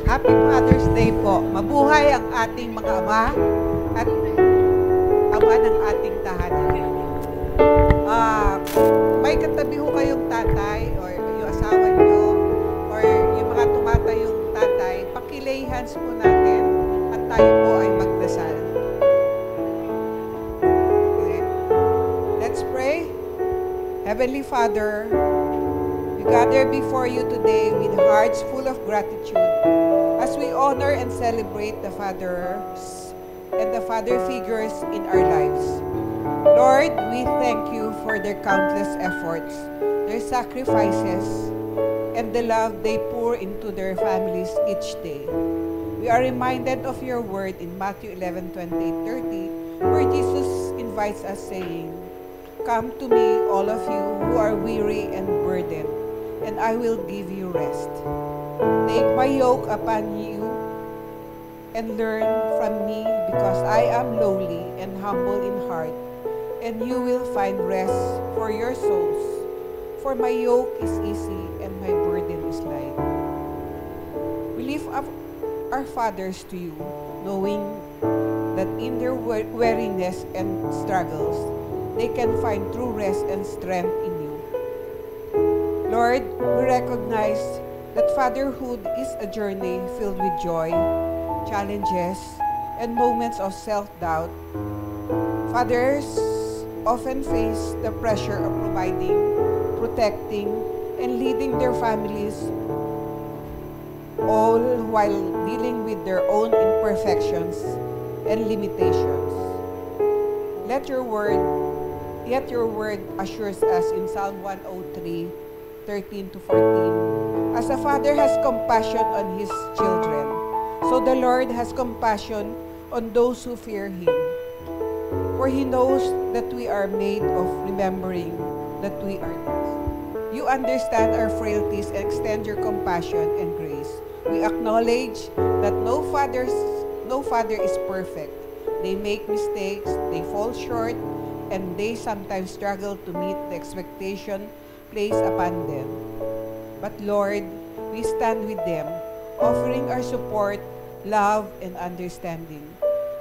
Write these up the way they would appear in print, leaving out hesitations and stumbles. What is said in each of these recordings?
Happy Father's Day po. Mabuhay ang ating mga ama at ama ng ating tahanan. May katabi ho kayong tatay or yung asawa nyo or yung mga tumatayong tatay, pakilay hands po natin at tayo po ay magdasal. Okay. Let's pray. Heavenly Father, we gather before you today with hearts full of gratitude as we honor and celebrate the fathers and the father figures in our lives. Lord, we thank you for their countless efforts, their sacrifices, and the love they pour into their families each day. We are reminded of your word in Matthew 11:28-30, where Jesus invites us saying, "Come to me, all of you who are weary and burdened, and I will give you rest. Take my yoke upon you and learn from me, because I am lowly and humble in heart, and you will find rest for your souls. For my yoke is easy and my burden is light." We lift up our fathers to you, knowing that in their weariness and struggles, they can find true rest and strength in you. Lord, we recognize that fatherhood is a journey filled with joy, challenges, and moments of self-doubt. Fathers often face the pressure of providing, protecting, and leading their families, all while dealing with their own imperfections and limitations. Yet your word assures us in Psalm 103:13-14, as a father has compassion on his children, so the Lord has compassion on those who fear him. For he knows that we are made of remembering that we are dust. You understand our frailties and extend your compassion and grace. We acknowledge that no father is perfect. They make mistakes, they fall short, and they sometimes struggle to meet the expectation placed upon them. But Lord, we stand with them, offering our support, love, and understanding.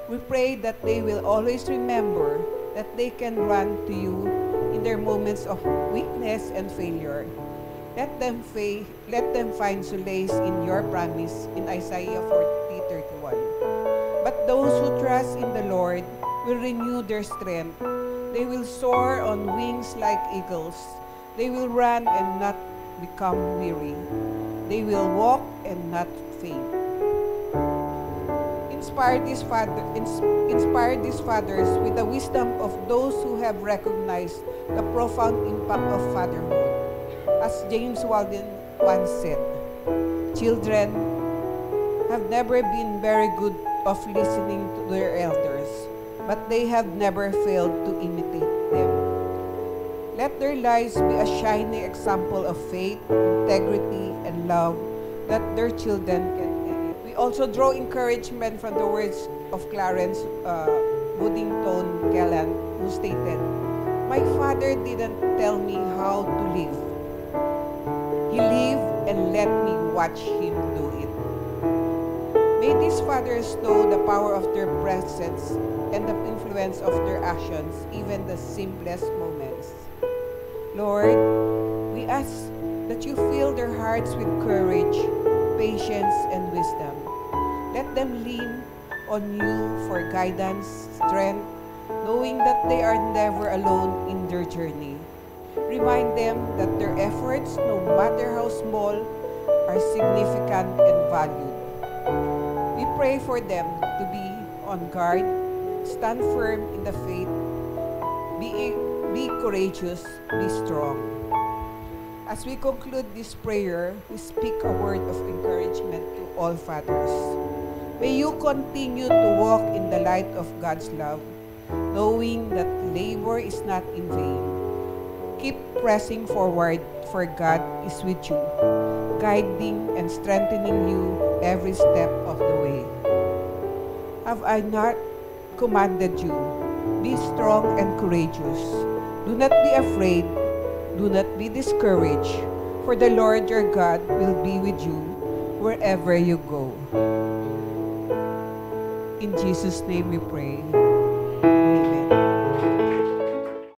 We pray that they will always remember that they can run to you in their moments of weakness and failure. Let them find solace in your promise in Isaiah 40:31. But those who trust in the Lord will renew their strength. They will soar on wings like eagles. They will run and not become weary. They will walk and not faint. Inspire these fathers with the wisdom of those who have recognized the profound impact of fatherhood. As James Walden once said, "Children have never been very good of listening to their elders, but they have never failed to imitate them." Let their lives be a shining example of faith, integrity, and love that their children can emulate. We also draw encouragement from the words of Clarence Woodington Kellan, who stated, "My father didn't tell me how to live. He lived and let me watch him do it." May these fathers know the power of their presence and the influence of their actions, even the simplest moments. Lord, we ask that you fill their hearts with courage, patience, and wisdom. Let them lean on you for guidance, strength, knowing that they are never alone in their journey. Remind them that their efforts, no matter how small, are significant and valued. We pray for them to be on guard, stand firm in the faith, be courageous, be strong. As we conclude this prayer, we speak a word of encouragement to all fathers. May you continue to walk in the light of God's love, knowing that labor is not in vain. Keep pressing forward, for God is with you, guiding and strengthening you every step of the way. Have I not commanded you? Be strong and courageous. Do not be afraid. Do not be discouraged, for the Lord your God will be with you wherever you go. In Jesus' name we pray.